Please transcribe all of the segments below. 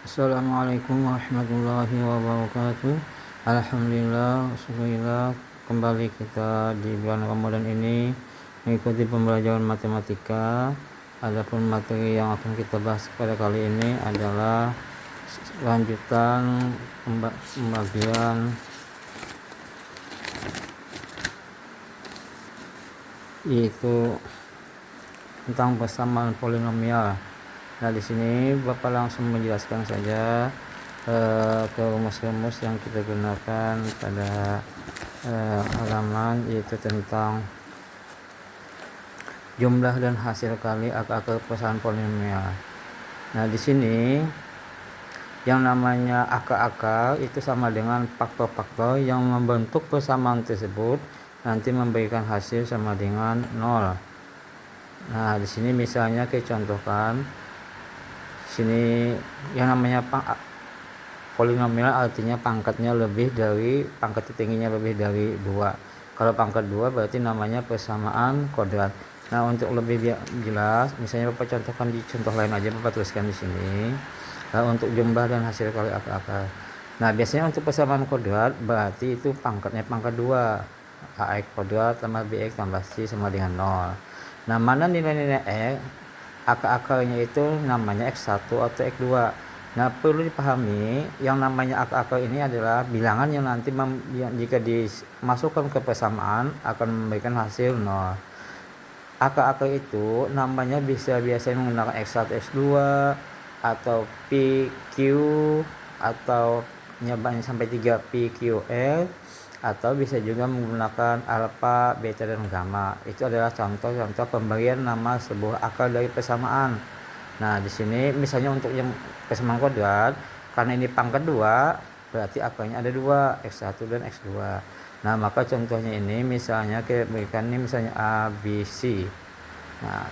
Assalamualaikum warahmatullahi wabarakatuh. Alhamdulillah, syukurillah, kembali kita di bulan Ramadan ini mengikuti pembelajaran matematika. Adapun materi yang akan kita bahas pada kali ini adalah lanjutan pembagian yaitu tentang persamaan polinomial. Nah, di sini Bapak langsung menjelaskan saja ke rumus-rumus yang kita gunakan pada halaman, yaitu tentang jumlah dan hasil kali akar persamaan polinomial. Nah, di sini yang namanya akar-akar itu sama dengan faktor-faktor yang membentuk persamaan tersebut nanti memberikan hasil sama dengan 0. Nah, di sini misalnya kita contohkan sini yang namanya polinomial, artinya pangkat tingginya lebih dari 2. Kalau pangkat 2 berarti namanya persamaan kuadrat. Nah, untuk lebih jelas, misalnya Bapak contohkan di contoh lain aja, Bapak tuliskan di sini. Untuk jumlah dan hasil kali akar-akar. Nah, biasanya untuk persamaan kuadrat berarti itu pangkatnya pangkat 2. Ax kuadrat tambah bx tambah c sama dengan 0. Nah, mana nilai-nilai x? Akar-akarnya itu namanya x1 atau x2. Nah, perlu dipahami yang namanya akar-akar ini adalah bilangan yang nanti jika dimasukkan ke persamaan akan memberikan hasil 0. Akar-akar itu namanya biasanya menggunakan x1, x2 atau p, q, atau nyebanyak sampai 3 p, q, l, atau bisa juga menggunakan alfa, beta, dan gamma. Itu adalah contoh-contoh pemberian nama sebuah akar dari persamaan. Nah, di sini misalnya untuk yang persamaan kuadrat, karena ini pangkat 2, berarti akarnya ada 2, x1 dan x2. Nah, maka contohnya ini misalnya kita berikan ini misalnya a, b, c. Nah,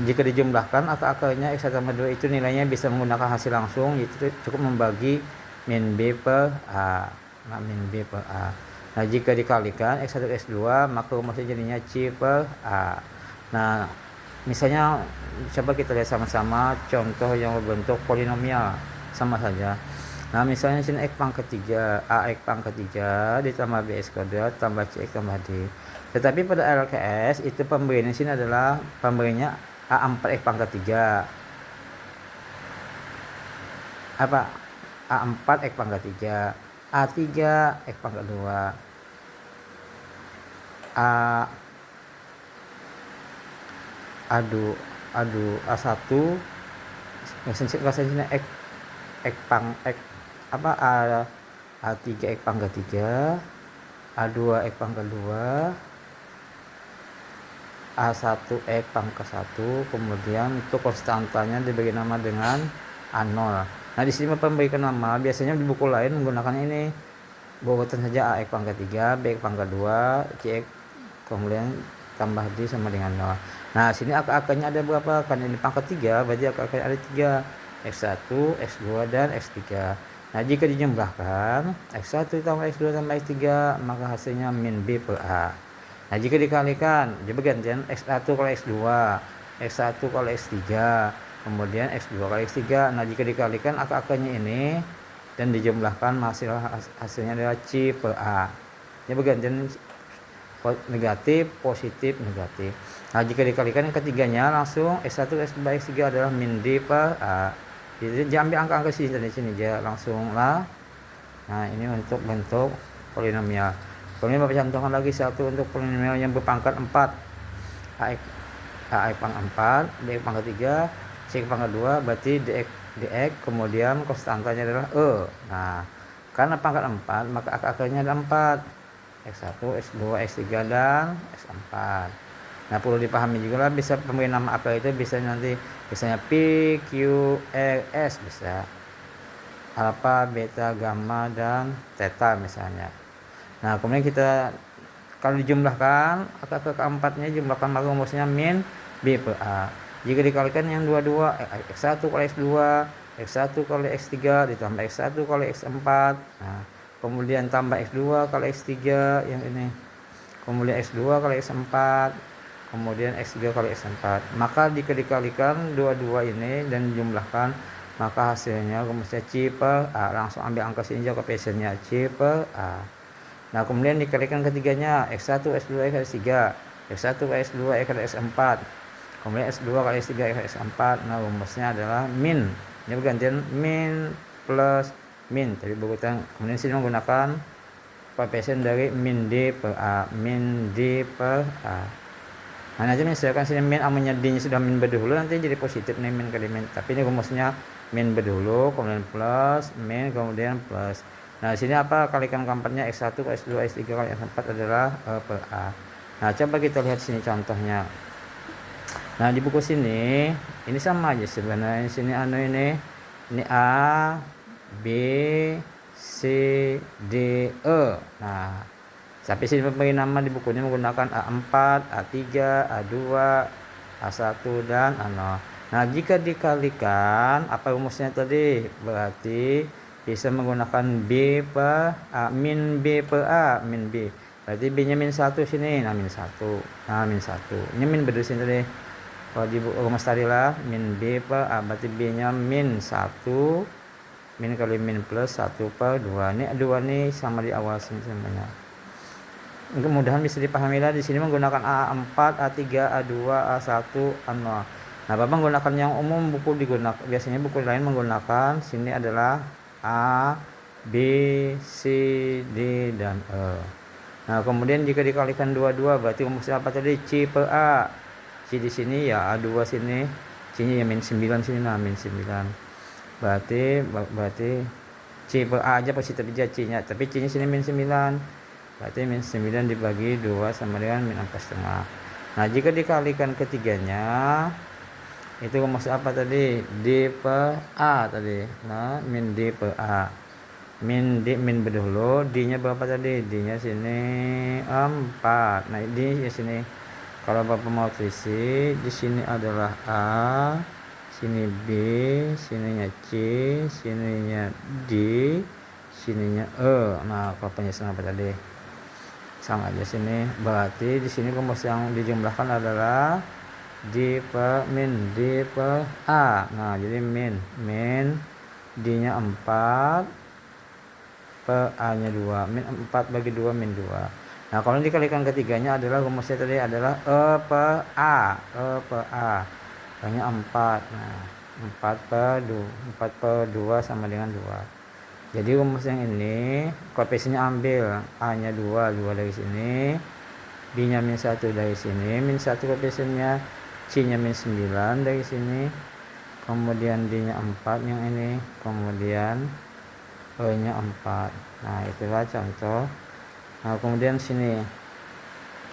jika dijumlahkan akar-akarnya x1 sama 2 itu nilainya bisa menggunakan hasil langsung, itu cukup membagi min b per a. Nah, min b per a. Nah, jika dikalikan x1 x2 maka rumusnya jadinya c per a. Nah, misalnya coba kita lihat sama-sama contoh yang berbentuk polinomial sama saja. Nah, misalnya sini x pangkat 3, ax pangkat 3 ditambah bx kuadrat tambah cx tambah d. Tetapi pada LKS itu pemberiannya sini adalah pemberiannya A4 x pangkat 3. Apa? A4 x pangkat 3, A3 x pangkat 2, A1 sini A3 x pangkat 3, A2 x pangkat 2, A1 x pangkat 1, kemudian untuk konstantanya diberi nama dengan A0. Nah, di sini memberikan nama, biasanya di buku lain menggunakan ini. Urutan saja ax pangkat 3, bx pangkat 2, cx kemudian tambah d sama dengan 0. Nah, sini akar-akarnya ada berapa? Kan ini pangkat 3, berarti akar-akarnya ada 3. X1, X2, dan X3. Nah, jika dijumlahkan X1 tambah X2 tambah X3 maka hasilnya min b per a. Nah, jika dikalikan, coba gantian X1 kali X2, X1 kali X3, kemudian X2 kali X3. Nah, jika dikalikan akar-akarnya ini dan dijumlahkan hasilnya adalah c per a. Ini bergantian negatif, positif, negatif. Nah, jika dikalikan yang ketiganya langsung X1, X2, X3 adalah min d per a. Jadi diambil angka-angka sini dari sini aja langsung lah. Nah, ini untuk bentuk polinomial. Kemudian Bapak contohkan lagi satu untuk polinomial yang berpangkat 4. Ax pangkat 4, bx pangkat 3, cx pangkat 2, berarti dx kemudian konstantanya adalah e. Nah, karena pangkat 4 maka akar-akarnya ada 4. X1, X2, X3, dan X4. Nah, perlu dipahami juga lah, bisa pemberian nama akar itu bisa nanti misalnya P, Q, R, S, bisa alfa, beta, gamma, dan theta misalnya. Nah, kemudian kita kalau dijumlahkan akar keempatnya jumlahkan maka rumusnya min b per a. Jika dikalikan yang dua-dua x1 kali x2, x1 kali x3 ditambah x1 kali x4. Nah, kemudian tambah x2 kali x3 yang ini, kemudian x2 kali x4, kemudian x3 kali x4. Maka jika dikalikan dua-dua ini dan dijumlahkan maka hasilnya rumusnya C per A. Langsung ambil angka sini aja koefisiennya C per A. Nah kemudian dikalikan ketiganya, X1 X2 X3, X1 X2 X4, kemudian X2 kali X3 X4. Nah rumusnya adalah min, ini bergantian min plus min, tapi berurutan. Kemudian sini menggunakan koefisien dari min D per A, min D per A. Nah nanti misalkan sini min amanya D nya sudah min berdahulu, nanti jadi positif nih min kali min, tapi ini rumusnya min berdahulu kemudian plus min kemudian plus. Nah sini apa, kalikan keempatnya X1 X2 X3 kali X4 adalah E per A. Nah coba kita lihat sini contohnya. Nah di buku sini ini sama aja sebenarnya, sini ini A B C D E. Nah tapi sini pemberi nama di buku ini menggunakan A4, A3, A2, A1 dan A0. Nah jika dikalikan apa rumusnya tadi, berarti bisa menggunakan B per A, min B per A, min B. Berarti B nya min 1 sini, nah min 1. Nah min 1. Ini min berdua sini tadi. Kalau di rumus tadi lah min B per A, berarti B nya min 1. Min kali min plus 1 per 2. Ini 2 nih sama di awal sini semuanya. Kemudahan bisa dipahami lah, di sini menggunakan A4, A3, A2, A1, A0. Nah, Bapak menggunakan yang umum buku digunakan. Biasanya buku lain menggunakan sini adalah A, B, C, D dan E. Nah, kemudian jika dikalikan 22 berarti rumusnya apa tadi? C per A. C di sini ya A2 sini. C-nya ya min 9 sini, nah min 9. Berarti C per A aja positif aja C-nya, tapi C-nya sini min 9. Berarti min 9 dibagi 2 sama dengan min 4,5. Nah jika dikalikan ketiganya, itu rumus apa tadi? D per A tadi. Nah min D per A, min D min berdahulu, D nya berapa tadi? D nya sini 4. Nah D ya sini, kalau Bapak mau tulis di sini adalah A, sini B, sininya C, sininya D, sininya E. Nah kalau penyesuaian apa tadi? Sama aja sini, berarti di sini rumus yang dijumlahkan adalah D per min D per A. Nah jadi min D nya 4 per A nya 2, min 4 bagi 2 min 2. Nah kalau dikalikan ketiganya adalah rumusnya tadi adalah E per A, E nya 4. Nah 4 per 2 sama dengan 2. Jadi rumus yang ini koefisiennya ambil, A nya 2 dari sini, B nya min 1 dari sini, min 1 koefisiennya, C nya min 9 dari sini, kemudian D nya 4 yang ini, kemudian E nya 4. Nah itulah contoh. Nah kemudian sini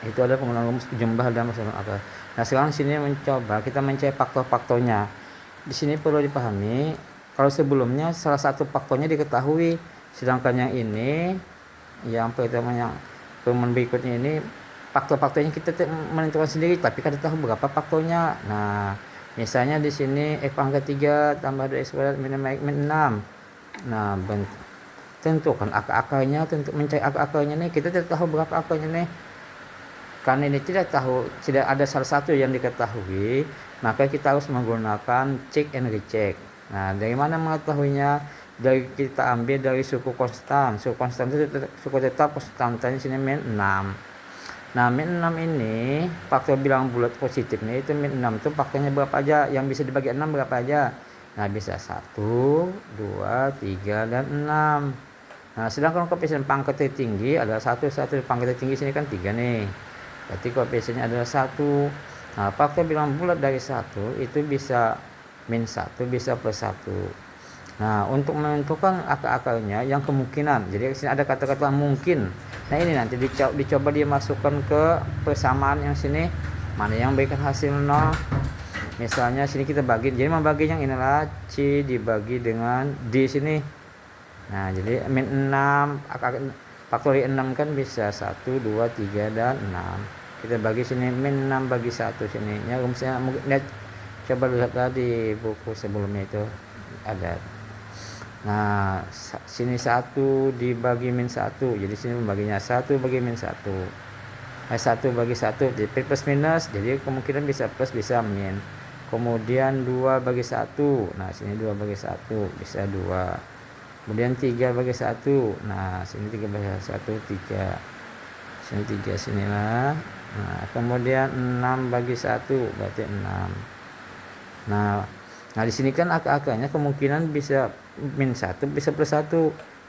itu ada penggunaan rumus jumlah dalam masalah akal. Nah sekarang sini mencoba kita mencari faktor-faktornya. Di sini perlu dipahami, kalau sebelumnya salah satu faktornya diketahui, sedangkan yang ini, yang pertama yang perubahan berikutnya ini, faktor-faktornya kita menentukan sendiri, tapi kita tahu berapa faktornya. Nah, misalnya di sini X pangkat 3 tambah 2X kuadrat min 6. Nah, tentukan akar-akarnya, mencari akar-akarnya nih, kita tidak tahu berapa akarnya nih. Karena ini tidak ada salah satu yang diketahui, maka kita harus menggunakan check and recheck. Nah, dari mana mengetahuinya? Dari kita ambil dari suku konstan. Suku konstan itu suku tetap, konstantannya sini min 6. Nah, min 6 ini faktor bilang bulat positifnya itu min 6 itu faktornya berapa aja? Yang bisa dibagi 6 berapa aja? Nah, bisa 1, 2, 3 dan 6. Nah, sedangkan koefisien pangkat tertinggi adalah 1 pangkat tertinggi sini kan 3 nih. Berarti koefisiennya adalah 1. Nah, faktor bilang bulat dari 1 itu bisa min 1 bisa plus 1. Nah untuk menentukan akar-akarnya yang kemungkinan, jadi di sini ada kata-kata mungkin. Nah ini nanti dicoba dia masukkan ke persamaan yang sini, mana yang berikan hasil 0. Misalnya sini kita bagi, jadi membagi yang inilah C dibagi dengan D sini. Nah jadi min 6 faktori 6 kan bisa 1, 2, 3 dan 6. Kita bagi sini min 6 bagi 1 sini. Ya rumusnya mungkin coba lihat tadi buku sebelumnya itu ada. Nah sini 1 dibagi min 1, jadi sini membaginya 1 bagi min 1. 1 bagi 1 jadi plus minus, jadi kemungkinan bisa plus bisa min. kemudian 2 bagi 1, nah sini 2 bagi 1 bisa 2, kemudian 3 bagi 1, nah sini 3 bagi 1 3, sini 3 sinilah, nah kemudian 6 bagi 1 berarti 6. Nah di sini kan angka-angkanya kemungkinan bisa min 1 bisa plus 1,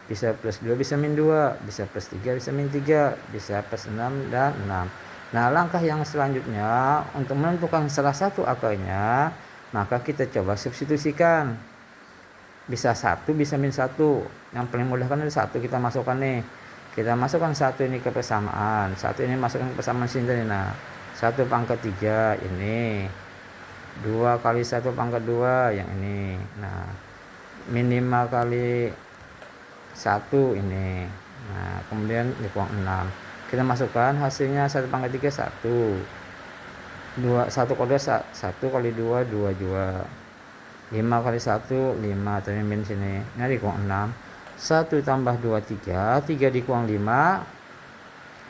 bisa plus 2 bisa min 2, bisa plus 3 bisa min 3, bisa plus 6 dan 6. Nah langkah yang selanjutnya untuk menentukan salah satu angkanya, maka kita coba substitusikan. Bisa 1 bisa min 1, yang paling mudah kan ada 1 kita masukkan nih, kita masukkan 1 ini ke persamaan, 1 ini masukkan ke persamaan sini. Nah 1 pangkat 3 ini, 2 kali 1 pangkat 2 yang ini, nah min 5 kali 1 ini, nah kemudian dikuang 6, kita masukkan hasilnya 1 pangkat 3 1, 1 kali 2 1 kali 2 2 juga, 5 kali 1 5, tapi min sini, ini dikuang 6, 1 tambah 2 3, 3 dikuang 5,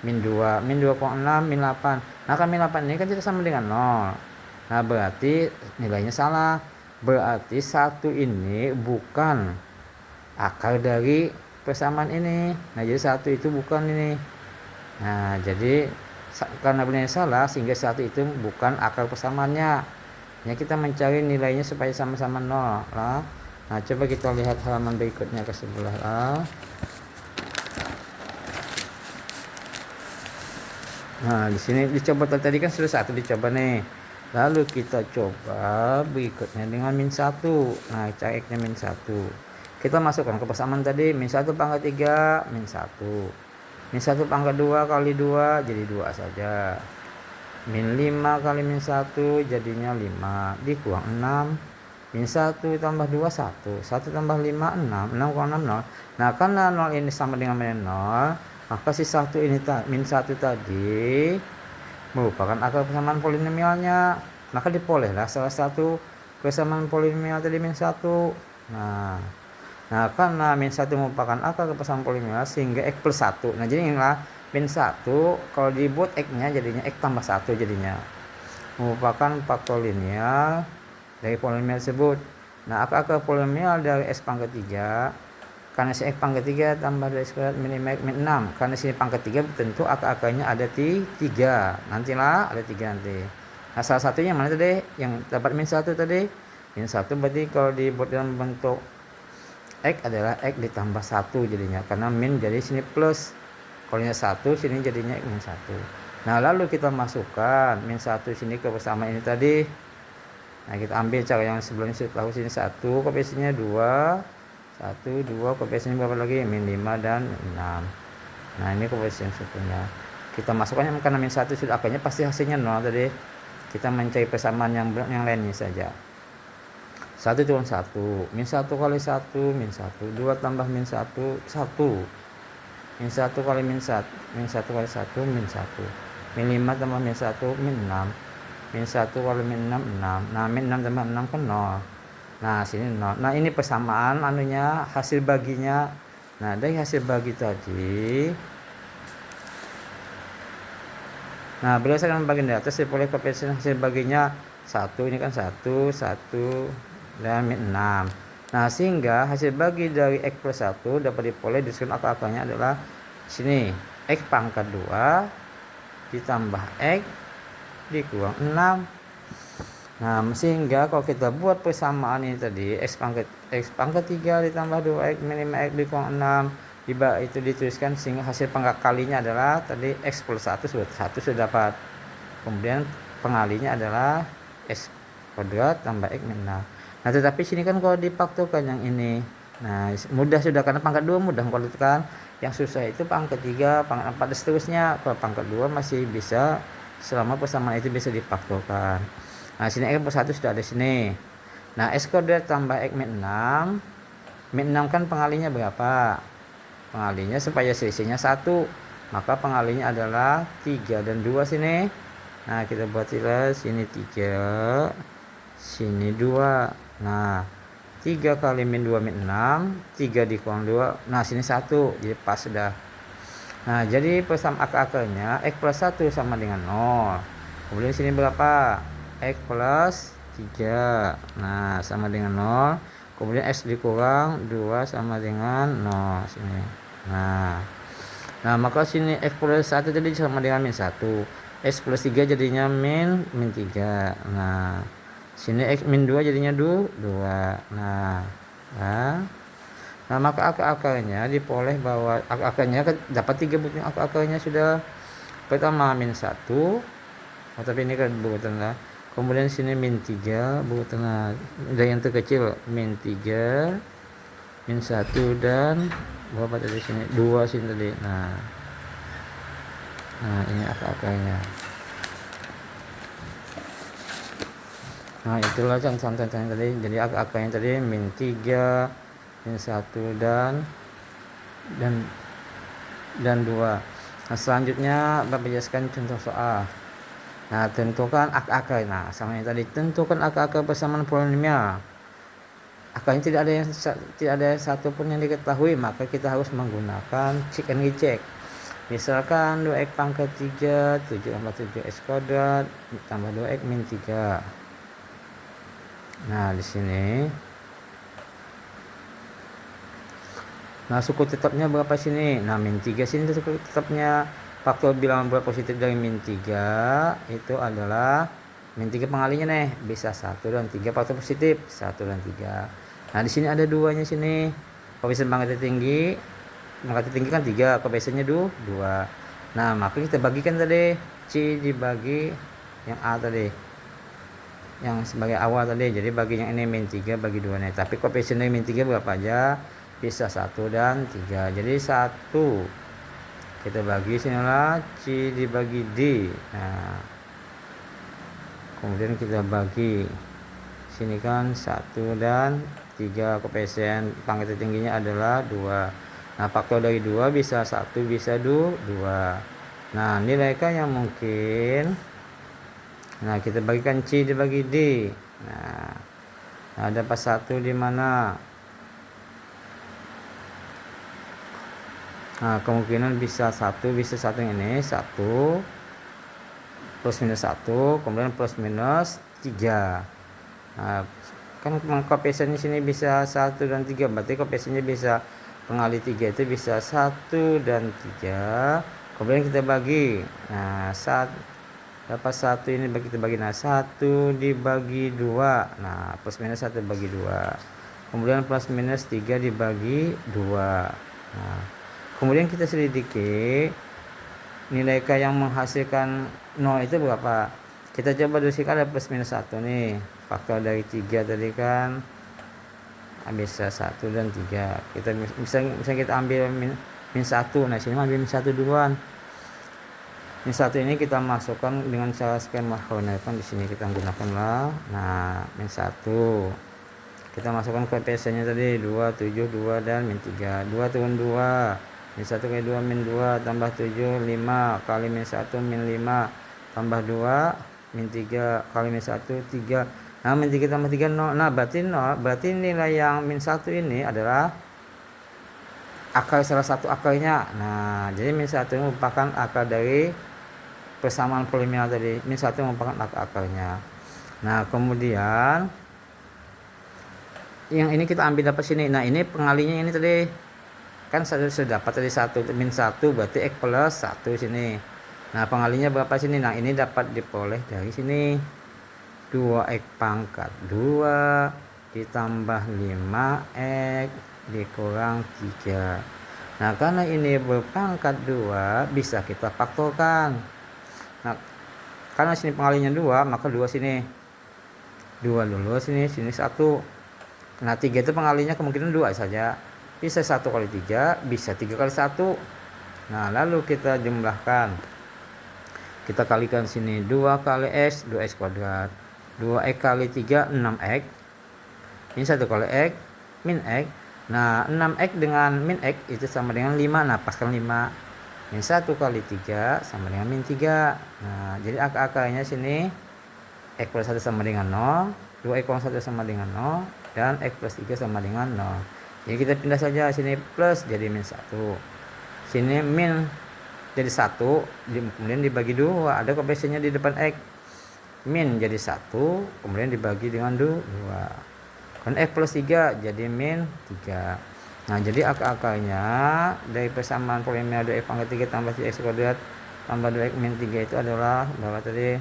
min 2, min 2 kuang 6, min 8, nah kan min 8 ini kan tidak sama dengan 0, nah berarti nilainya salah, berarti 1 ini bukan akar dari persamaan ini, nah jadi 1 itu bukan ini, nah jadi karena nilainya salah sehingga 1 itu bukan akar persamaannya, ya kita mencari nilainya supaya sama-sama 0 lah. Nah coba kita lihat halaman berikutnya ke sebelah lah. Nah di sini dicoba tadi kan sudah 1 dicoba nih, lalu kita coba berikutnya dengan min 1, nah cari x nya min 1, kita masukkan ke persamaan tadi, min 1 pangkat 3 min 1, min 1 pangkat 2 kali 2 jadi 2 saja, min 5 kali min 1 jadinya 5, dikuang 6, min 1 tambah 2 1, 1 tambah 5 6, 6 kurang 6 0, nah karena 0 ini sama dengan min 0, maka si 1 ini min 1 tadi merupakan akar persamaan polinomialnya, maka diperolehlah salah satu persamaan polinomial tadi min 1. Nah karena min 1 merupakan akar persamaan polinomial sehingga x plus 1, nah jadi inilah min 1 kalau dibuat x nya jadinya x tambah 1, jadinya merupakan faktor linear dari polinomial tersebut. Nah akar polinomial dari x pangkat 3, karena si x pangkat 3 tambah 2x kuadrat min 5x min 6, karena sini pangkat 3 tentu akar-akarnya ada di 3, nantilah ada 3 nanti. Nah salah satunya mana tadi yang dapat min 1 tadi, min 1 berarti kalau dibuat dalam bentuk x adalah x ditambah 1 jadinya, karena min jadi sini plus, kalau ini 1 sini jadinya x min 1. Nah lalu kita masukkan min 1 sini ke persamaan ini tadi, nah kita ambil cara yang sebelumnya sudah tahu, sini 1 koefisiennya 2, 1 2 koefisiennya berapa lagi, min 5 dan 6, nah ini koefisien sukunya kita masukkan, karena min 1 sudah akarnya pasti hasilnya 0 tadi, kita mencari persamaan yang lainnya saja. 1 turun 1, min 1 kali 1 min 1, 2 tambah min 1 1, min 1 kali min 1 kali 1 min 1, min 5 tambah min 1 min 6, min 1 kali min 6 6, nah min 6 tambah 6 kan 0, nah sini 0, nah ini persamaan anunya hasil baginya. Nah dari hasil bagi tadi, nah berdasarkan bagian di atas diperoleh koefisien hasil baginya 1, ini kan 1 dan min 6. Nah sehingga hasil bagi dari x plus 1 dapat diperoleh disusun akar-akarnya adalah sini x pangkat 2 ditambah x dikuang 6. Nah sehingga kalau kita buat persamaan ini tadi, x pangkat 3 ditambah 2x min 5x dikuang 6, itu dituliskan sehingga hasil pengkalinya adalah tadi x plus 1 sudah dapat, kemudian pengalinya adalah x kuadrat tambah x min 6. Nah tetapi sini kan kalau difaktorkan yang ini, nah mudah sudah, karena pangkat 2 mudah mengkalkulkan, yang susah itu pangkat 3 pangkat 4 dan seterusnya. Kalau pangkat 2 masih bisa selama persamaan itu bisa difaktorkan. Nah sini x plus 1 sudah ada sini, nah x kuadrat tambah x min 6, min 6 kan pengalinya berapa, pengalinya supaya selisihnya 1, maka pengalinya adalah 3 dan 2 sini. Nah kita buat sini 3 sini 2, nah 3 kali min 2 min 6, 3 dikuang 2, nah sini 1, jadi pas sudah. Nah jadi persamaan akar-akarnya x plus 1 sama dengan 0, kemudian sini berapa, x plus 3. Nah, sama dengan 0. Kemudian X dikurang 2 sama dengan 0 sini. Nah, maka sini X plus 1 jadi sama dengan min 1. X plus 3 jadinya min 3. Nah, sini X min 2 jadinya 2. Nah, maka akar-akarnya diperoleh bahwa akar-akarnya dapat 3 bukti akar-akarnya sudah. Pertama min 1, tapi ini kan buatan lah. Kemudian sini min 3 buatan lah. Dari yang terkecil min 3, min 1 dan berapa tadi sini? 2 sini tadi. Nah, ini akar-akarnya. Nah, itulah contoh-contohnya tadi. Jadi akar-akarnya tadi min 3, min 1 dan 2. Nah, selanjutnya Bapak jelaskan contoh soal. Nah, tentukan akar-akar. Nah, sama yang tadi, tentukan akar-akar persamaan polinomial. Akarnya tidak ada satu pun yang diketahui, maka kita harus menggunakan check and recheck. Misalkan 2x pangkat 3 7 tambah 7x kuadrat tambah 2x min 3. Nah, di sini suku tetapnya berapa sini? Nah, min 3 sini suku tetapnya. Faktor bilangan bulat positif dari min 3 itu adalah min 3 pengalinya nih, bisa 1 dan 3 faktor positif 1 dan 3. Nah, di sini ada 2-nya sini. Koefisien pangkat tinggi kan 3, koefisiennya 2. Nah, maka kita bagikan tadi C dibagi yang A tadi, yang sebagai awal tadi. Jadi bagi yang ini min 3 bagi 2 nih. Tapi koefisien dari min 3 berapa aja? Bisa 1 dan 3. Jadi 1 kita bagi sinilah C dibagi D. Nah, kemudian kita bagi sini kan 1 dan 3, koefisien pangkat tingginya adalah 2. Nah, faktor dari 2 bisa 1 bisa 2. Nah, nilai K yang mungkin. Nah, kita bagikan C dibagi D. Nah, dapat 1 di mana? Nah, kemungkinan bisa 1 yang ini 1 plus minus 1, kemudian plus minus 3. Nah, kan koefisiennya sini bisa 1 dan 3, berarti koefisiennya bisa pengali 3 itu bisa 1 dan 3. Kemudian kita bagi. Nah, dapat 1 ini kita bagi. Nah, 1 dibagi 2. Nah, plus minus 1 bagi 2. Kemudian plus minus 3 dibagi 2. Nah, kemudian kita selidiki nilai K yang menghasilkan 0 itu berapa. Kita coba dulu sih, ada plus minus 1 nih. Faktor dari 3 tadi kan bisa 1 dan 3. Kita bisa kita ambil min 1. Nah, sini ambil min 1 duluan. Min 1 ini kita masukkan dengan cara skema Horner-kan di sini kita gunakan lah. Nah, min 1 kita masukkan koefisiennya tadi 2 7 2 dan min 3. 2 turun 2. Min 1 kali 2 min 2 tambah 7 5 kali min 1 min 5 tambah 2 min 3 kali min 1 3. Nah, min 3 tambah 3 0. Nah, berarti nilai yang min 1 ini adalah akar salah satu akarnya. Nah, jadi min 1 merupakan akar dari persamaan polinomial tadi. Min 1 merupakan akarnya. Nah, kemudian yang ini kita ambil dapat sini. Nah, ini pengalinya ini tadi kan sudah dapat tadi 1 min 1 berarti X plus 1 sini. Nah, pengalinya berapa sini? Nah, ini dapat diperoleh dari sini 2x pangkat 2 ditambah 5x dikurang 3. Nah, karena ini berpangkat 2 bisa kita faktorkan. Nah, karena sini pengalinya 2 maka 2 sini 2 dulu, sini 1. Nah, 3 itu pengalinya kemungkinan 2 saja. Bisa 1 kali 3, bisa 3 kali 1. Nah, lalu kita jumlahkan. Kita kalikan sini 2 kali X, 2x kuadrat. 2x kali 3, 6x. Ini 1 kali X, min X. Nah, 6x dengan min X itu sama dengan 5. Nah, paskan 5. Min 1 kali 3 sama dengan min 3. Nah, jadi akar-akarnya sini X plus 1 sama dengan 0. 2x kurang 1 sama dengan 0. Dan X plus 3 sama dengan 0. Jadi kita pindah saja sini plus jadi min 1. Sini min jadi 1, kemudian dibagi 2. Ada koefisiennya di depan X. min jadi 1, kemudian dibagi dengan 2. Kan X plus 3 jadi min 3. Nah, jadi akar-akarnya dari persamaan polinomial 2x pangkat 3 tambah 3x kuadrat tambah 2x min 3 itu adalah berapa tadi?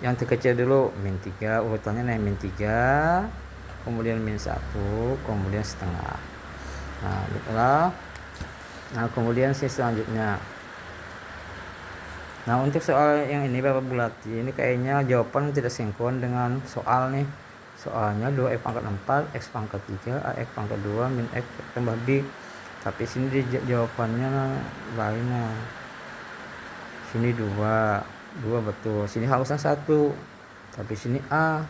Yang terkecil dulu, min 3, urutannya nih min 3, kemudian min 1, kemudian setengah. Nah, itulah. Nah, kemudian selanjutnya. Nah, untuk soal yang ini Bapak bulati, ini kayaknya jawaban tidak sinkron dengan soal nih. Soalnya 2x pangkat 4, x pangkat 3, ax pangkat 2, min x tambah b. Tapi sini jawabannya lainnya. Sini 2 betul. Sini harusnya 1. Tapi sini a.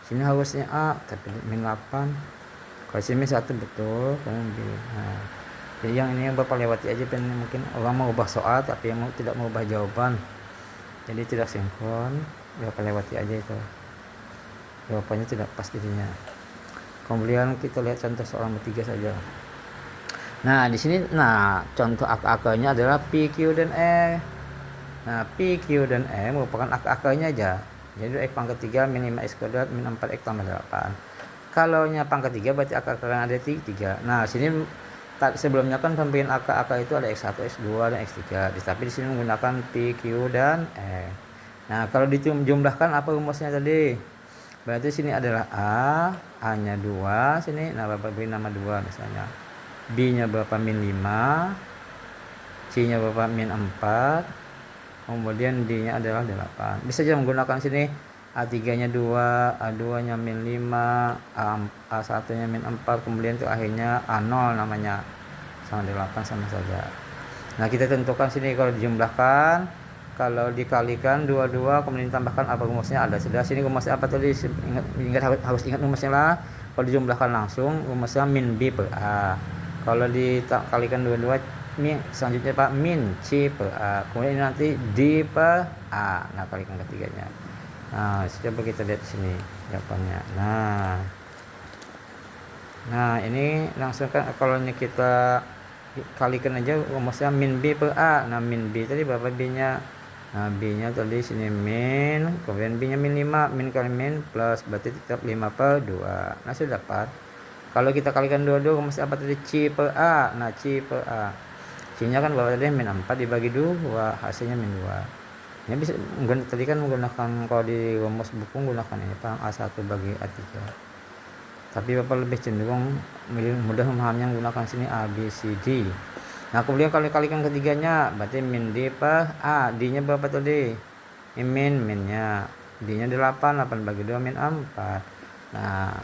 Sini harusnya a, tapi min 8. Kalau sini min 1 betul, kemudian b. Nah, jadi yang ini Bapak lewati aja, mungkin orang mau ubah soal tapi yang tidak mau ubah jawaban, jadi tidak sinkron. Bapak lewati aja itu, jawabannya tidak pas jadinya. Kemudian kita lihat contoh soal nomor 3 saja. Nah, di sini contoh akar-akarnya adalah P, Q, dan E. Nah, P, Q, dan E merupakan akar-akarnya aja. Jadi x pangkat 3 min 5x kuadrat min 4x tambah 8. Kalau nya pangkat 3 berarti akar-akarnya ada 3. Nah, sini sebelumnya kan pemberian akar-akar itu ada x1, x2, dan x3. Tapi di sini menggunakan P, Q, dan E. Nah, kalau dijumlahkan apa rumusnya tadi? Berarti sini adalah A-nya 2 sini. Nah, Bapak beri nama 2 misalnya. B-nya berapa? Min 5. C-nya berapa? Min 4. Kemudian D-nya adalah 8. Bisa saja menggunakan sini A3-nya 2, A2-nya min 5, A1-nya min 4, kemudian itu akhirnya A0 namanya, sama 8 sama saja. Nah, kita tentukan sini kalau dijumlahkan, kalau dikalikan 22, kemudian ditambahkan apa rumusnya ada. Sudah, sini rumusnya apa tadi? Harus ingat rumusnya lah. Kalau dijumlahkan langsung rumusnya min B per A. Kalau dikalikan 22, selanjutnya Pak min C per A. Kemudian ini nanti D per A. Nah, kalikan ketiganya. Nah, coba kita lihat sini jawabannya. Nah, ini langsung kan kalau ini kita kalikan aja rumusnya min B per A. Nah, min B tadi berapa B-nya? Nah, B-nya tadi sini min, kemudian B-nya min 5, min kali min plus, berarti tetap 5 per 2. Nah, sudah dapat. Kalau kita kalikan 22 rumusnya apa tadi? C per A. Nah, C per A. C-nya kan berapa tadi? Min 4 dibagi 2, hasilnya min 2. Ini bisa tadi kan menggunakan, kalau di rumus buku menggunakan ini paham A1 bagi A3. Tapi Bapak lebih cenderung mudah memahaminya menggunakan sini A, B, C, D. Nah, kemudian kalau kalikan ketiganya berarti min D per A. D-nya berapa tadi? Minnya. D-nya 8 bagi 2 min 4. Nah,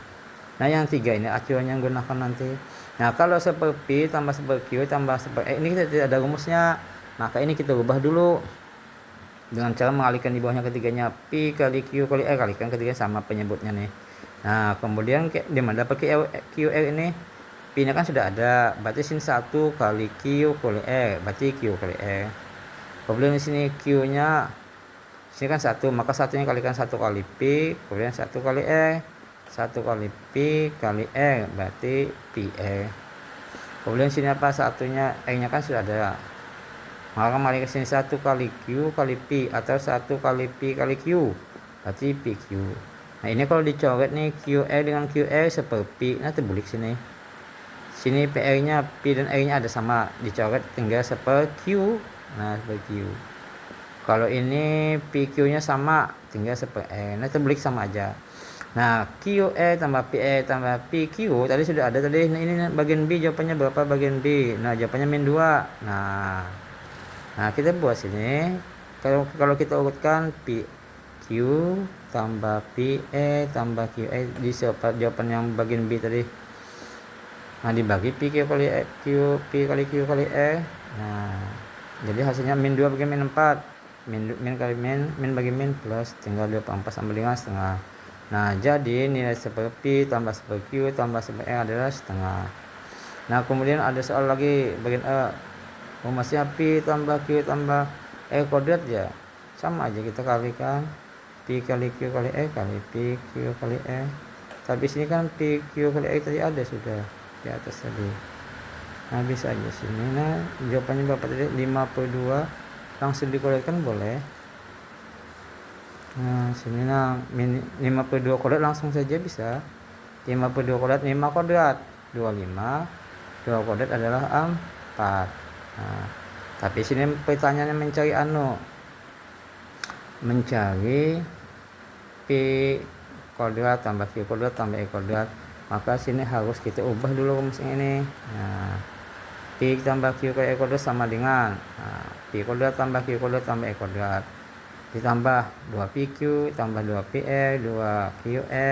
yang 3 ini acuannya yang gunakan nanti. Nah, kalau super P tambah super Q tambah super E, ini kita tidak ada rumusnya. Maka ini kita ubah dulu dengan cara mengalihkan di bawahnya ketiganya. P kali Q kali R, kalikan ketiganya sama penyebutnya nih. Nah, kemudian di mana dapat QR ini? P-nya kan sudah ada, berarti sini 1 kali Q kali R, berarti Q kali R. Kemudian di sini Q-nya sini kan 1, maka satunya kalikan 1 kali P, kemudian 1 kali R. 1 kali P kali R, berarti PR. Kemudian sini apa? Satunya R-nya kan sudah ada. Maka mari ke sini 1 kali Q kali P atau 1 kali P kali Q, berarti PQ. Nah, ini kalau dicoret nih QR dengan QR seperti P, nah terbulik sini. Sini PR-nya P dan R-nya ada sama, dicoret tinggal seperti Q. Nah, seperti Q. Kalau ini PQ-nya sama, tinggal seperti R. Nah, terbulik sama aja. Nah, QR tambah PR tambah PQ tadi sudah ada tadi. Nah, ini bagian B jawabannya berapa bagian B? Nah, jawabannya min 2. Nah, kita buat sini. Kalau kita urutkan PQ tambah PE tambah QE di jawaban yang bagian B tadi. Nah, dibagi PQ kali E, P kali Q kali E. Nah, jadi hasilnya min 2 bagi min 4. Min kali min bagi min plus, tinggal 24 sama dengan setengah. Nah, jadi nilai super P tambah super Q tambah super E adalah setengah. Nah, kemudian ada soal lagi bagian E. Rumusnya P tambah Q tambah E kuadrat ya. Sama aja kita kalikan P kali Q kali E kali P Q kali E. Tapi sini kan P Q kali E tadi ada sudah di atas tadi. Nah, bisa aja sini. Nah, jawabannya berapa tadi? 5/2. Langsung dikualikan boleh. Nah, sini nah 52 kuadrat langsung saja bisa. 52 kuadrat 5 kuadrat 25, 2 kuadrat adalah 4. Nah, tapi sini pertanyaannya mencari P kuadrat tambah Q kuadrat tambah E kuadrat. Maka sini harus kita ubah dulu rumusnya ini. Nah, P tambah Q kali E kuadrat sama dengan P kuadrat tambah Q kuadrat tambah E kuadrat ditambah 2PQ tambah 2PE 2QE.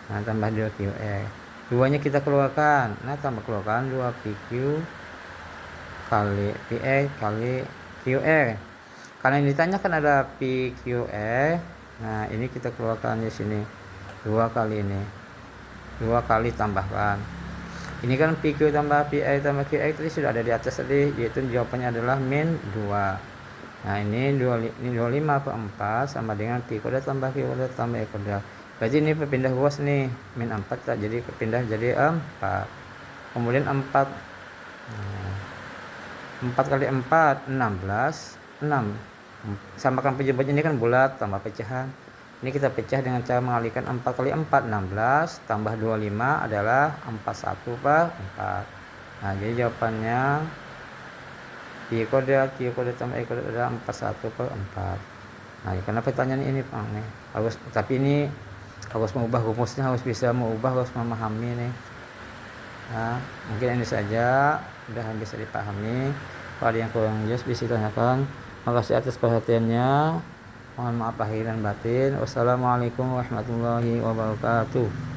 Nah, tambah 2QE. Duanya kita keluarkan. Nah, tambah keluarkan 2PQ kali PE kali QE. Karena ini ditanyakan ada PQE. Nah, ini kita keluarkan di sini. 2 kali ini. 2 kali tambahkan. Ini kan PQ tambah PE tambah QE tadi sudah ada di atas tadi, yaitu jawabannya adalah min 2. Nah, ini 25 per 4 sama dengan P kuadrat tambah Q kuadrat tambah E kuadrat. Berarti ini berpindah ruas nih. Min 4 tak jadi berpindah jadi 4. Kemudian 4. Nah, 4 kali 4 16. 6. Samakan pejabat ini kan bulat tambah pecahan. Ini kita pecah dengan cara mengalihkan 4 kali 4 16 tambah 25 adalah 41 per 4. Nah, jadi jawabannya Q kuadrat tambah E kuadrat adalah 41 per 4. Nah, karena pertanyaan ini Pak nih harus, tapi ini harus mengubah rumusnya, harus bisa mengubah, harus memahami nih. Nah, mungkin ini saja udah bisa dipahami. Kalau ada yang kurang jelas bisa ditanyakan. Makasih atas perhatiannya. Mohon maaf lahir dan batin. Wassalamualaikum warahmatullahi wabarakatuh.